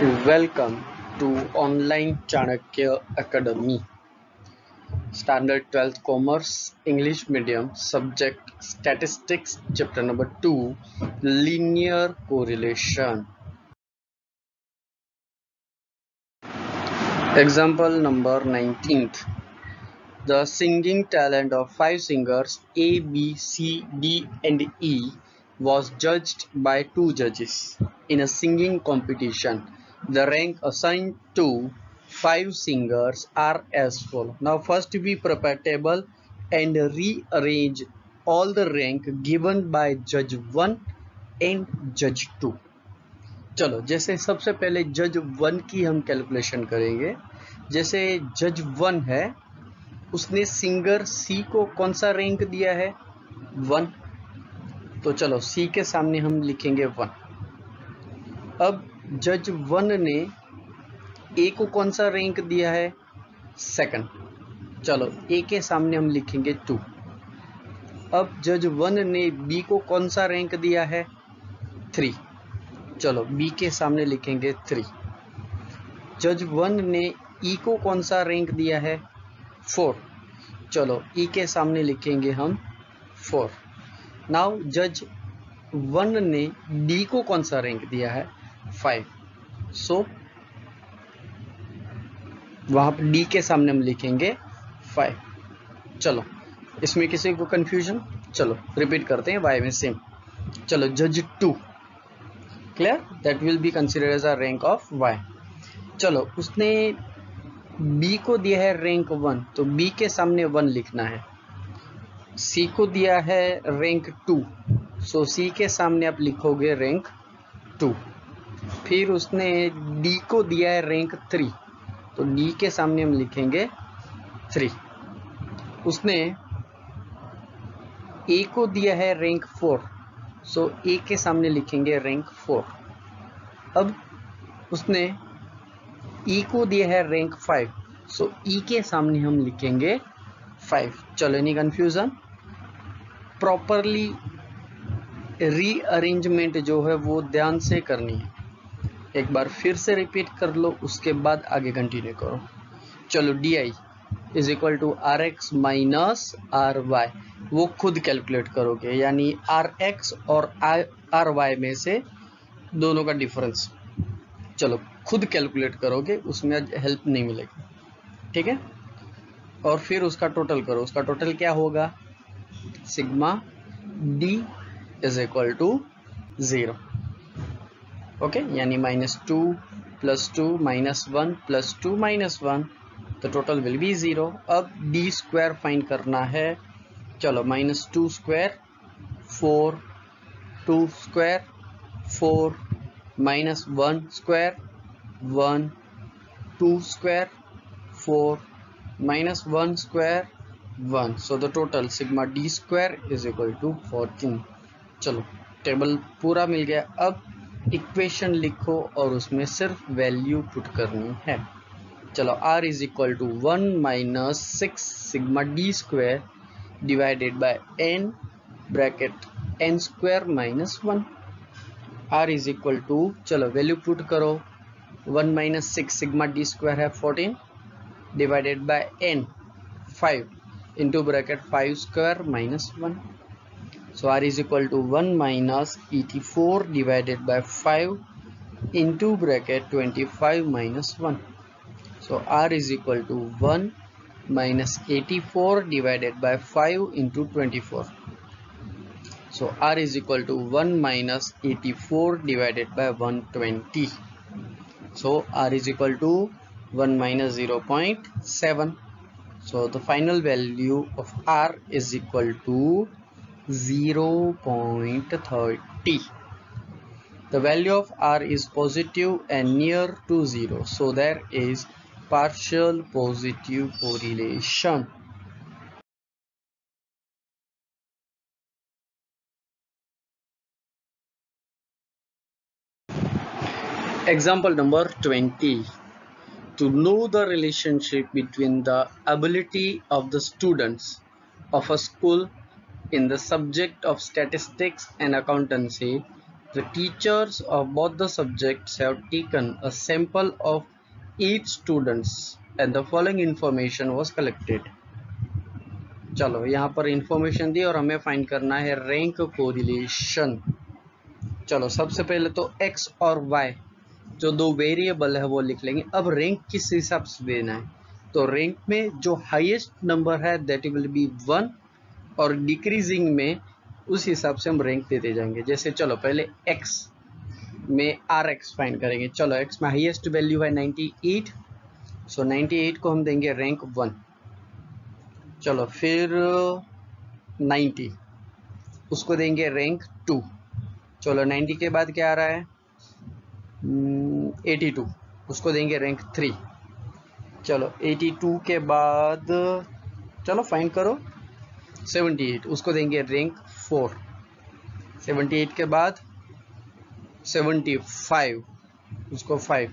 Welcome to Online Chanakya Academy. Standard 12th Commerce, English Medium, Subject Statistics, Chapter number 2, Linear Correlation. Example number 19th. The singing talent of 5 singers A, B, C, D and E was judged by 2 judges in a singing competition. The rank assigned to 5 singers are as follows. Now first we prepare table and rearrange all the rank given by judge 1 and judge 2. चलो जैसे सबसे पहले जज 1 की हम calculation करेंगे. जैसे जज 1 है, उसने सिंगर सी को कौन सा रैंक दिया है 1. तो चलो सी के सामने हम लिखेंगे 1. अब जज 1 ने ए को कौन सा रैंक दिया है 2. चलो ए के सामने हम लिखेंगे 2. अब जज 1 ने बी को कौन सा रैंक दिया है 3. चलो बी के सामने लिखेंगे 3. जज 1 ने ई को कौन सा रैंक दिया है 4. चलो ई के सामने लिखेंगे हम 4. नाउ जज 1 ने डी को कौन सा रैंक दिया है 5. सो वहां पर डी के सामने हम लिखेंगे 5. चलो इसमें किसी को कंफ्यूजन? चलो रिपीट करते हैं वाई में सेम. चलो जज 2 clear, that will be considered as a rank of Y. चलो उसने बी को दिया है रैंक 1, तो बी के सामने 1 लिखना है. सी को दिया है रैंक 2, सो सी के सामने आप लिखोगे रैंक 2. फिर उसने डी को दिया है रैंक 3, तो डी के सामने हम लिखेंगे 3. उसने ए को दिया है रैंक 4, सो ए के सामने लिखेंगे रैंक 4. अब उसने ई को दिया है रैंक 5, सो ई के सामने हम लिखेंगे 5. चलो एनी कंफ्यूजन? प्रॉपरली रीअरेंजमेंट जो है वो ध्यान से करनी है. एक बार फिर से रिपीट कर लो, उसके बाद आगे कंटिन्यू करो. चलो D I is equal to R X minus R Y, वो खुद कैलकुलेट करोगे, यानी आर एक्स और आर वाई में से दोनों का डिफरेंस चलो खुद कैलकुलेट करोगे, उसमें हेल्प नहीं मिलेगी. ठीक है, और फिर उसका टोटल करो. उसका टोटल क्या होगा sigma D is equal to 0. Okay, यानी -2 + 2 -1 + 2 -1, तो टोटल विल बी 0. अब डी स्क्वायर फाइंड करना है. चलो -2 square 4, 2 square 4, -1 square 1, 2 square 4, -1 square 1. So the total sigma D square is equal to 14. चलो टेबल पूरा मिल गया. अब इक्वेशन लिखो और उसमें सिर्फ वैल्यू पुट करनी है. चलो r is equal to 1 - 6 sigma D square divided by n bracket n square -1. r is equal to, चलो वैल्यू पुट करो. 1 - 6 सिग्मा डी स्क्वायर है 14 divided by n 5 into bracket 5 square -1. So r is equal to 1 - 84 divided by 5 into bracket 25 - 1. So r is equal to 1 - 84 divided by 5 into 24. So r is equal to 1 - 84 divided by 120. So r is equal to 1 - 0.7. So the final value of r is equal to 0.30. The value of r is positive and near to 0, so there is partial positive correlation. Example number 20. To know the relationship between the ability of the students of a school in the subject of statistics and accountancy The teachers of both the subjects have taken a sample of each students and the following information was collected. चलो यहाँ पर information दी और हमें find करना है rank correlation. चलो सबसे पहले तो x और y जो दो वेरिएबल है वो लिख लेंगे। अब रैंक किस हिसाब से देना है, तो रैंक में जो हाईएस्ट नंबर है दैट विल बी 1 और डिक्रीजिंग में उस हिसाब से हम रैंक देते जाएंगे। जैसे चलो पहले x में rx फाइंड करेंगे। चलो x में हाईएस्ट वैल्यू है 98, सो 98 को हम देंगे रैंक 1। चलो फिर 90 उसको देंगे रैंक 2। चलो 90 के बाद क्या आ रहा है 82 उसको देंगे रैंक 3। चलो 82 के बाद चलो फाइंड करो 78 उसको देंगे रैंक 4। 78 के बाद 75 उसको 5।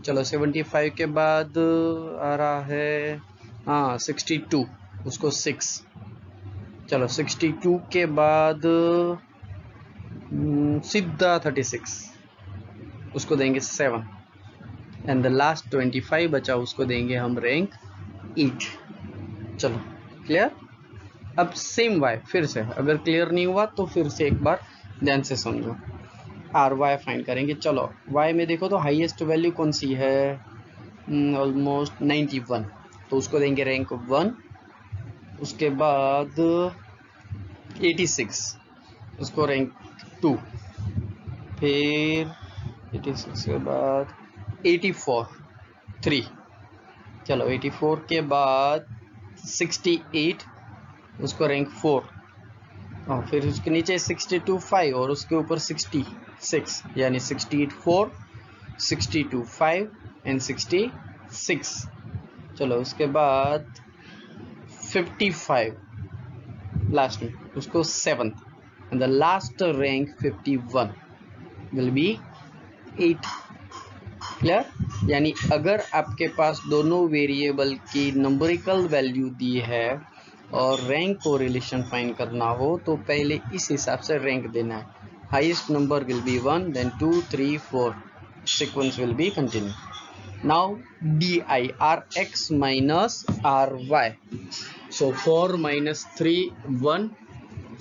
चलो 75 के बाद आ रहा है 62 उसको 6। चलो 62 के बाद सीधा 36 उसको देंगे 7 एंड द लास्ट 25 बचा उसको देंगे हम रैंक 8। चलो क्लियर। अब सेम y फिर से, अगर क्लियर नहीं हुआ तो फिर से एक बार ध्यान से समझो। आर वाई फाइंड करेंगे। चलो y में देखो तो हाईएस्ट वैल्यू कौन सी है, ऑलमोस्ट 91, तो उसको देंगे रैंक 1। उसके बाद 86 उसको रैंक 2। फिर 86 के बाद 84 3। चलो 84 के बाद 68 उसको रैंक 4 और फिर उसके नीचे 62 5 और उसके ऊपर 66 यानी 68 4 62 5 एंड 66। चलो उसके बाद 55 लास्ट में उसको 7 and the last rank 51 will be 8। Clear. यानी अगर आपके पास दोनों वेरिएबल की नंबरिकल वैल्यू दी है और रैंक को रिलेशन फाइंड करना हो तो पहले इस हिसाब से रैंक देना है। Highest number will be 1 then 2 3 4 sequence will be continue. Now di rx minus ry, so 4 minus 3 1,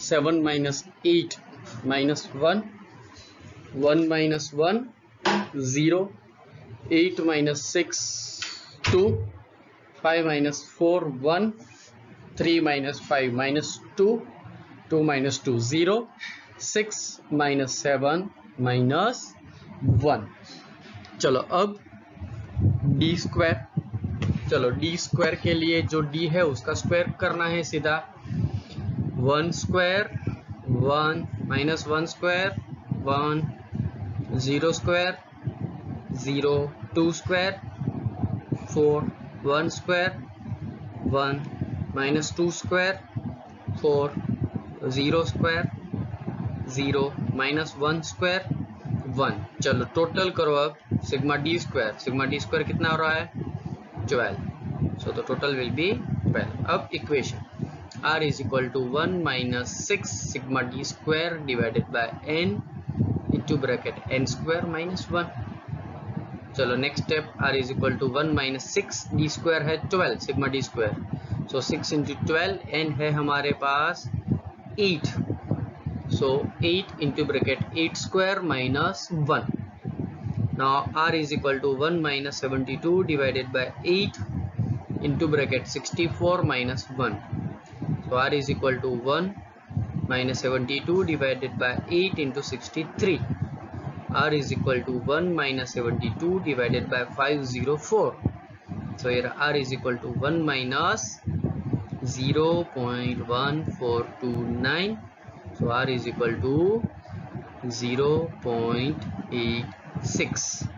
7 minus 8 minus 1, 1 minus 1 0, 8 minus 6 2, 5 minus 4 1, 3 minus 5 minus 2, 2 minus 2 0, 6 minus 7 minus 1। चलो अब डी स्क्वायर। चलो डी स्क्वायर के लिए जो D है उसका square करना है सीधा। 1 square 1 minus 1 square 1, 0 square 0, 2 square 4, 1 square 1 minus 2 square 4, 0 square 0 minus 1 square 1। चलो टोटल करो अब sigma D square. Sigma D square कितना हो रहा है 12, सो द टोटल विल बी 12। अब equation r is equal to 1 minus 6 sigma d square divided by n into bracket n square minus 1। चलो next step r is equal to 1 minus 6 d square है 12 sigma d square, so 6 into 12 n है हमारे पास 8, so 8 into bracket 8 square minus 1। now r is equal to 1 minus 72 divided by 8 into bracket 64 minus 1, so r is equal to 1 minus 72 divided by 8 into 63, r is equal to 1 minus 72 divided by 504, so here r is equal to 1 minus 0.1429, so r is equal to 0.86।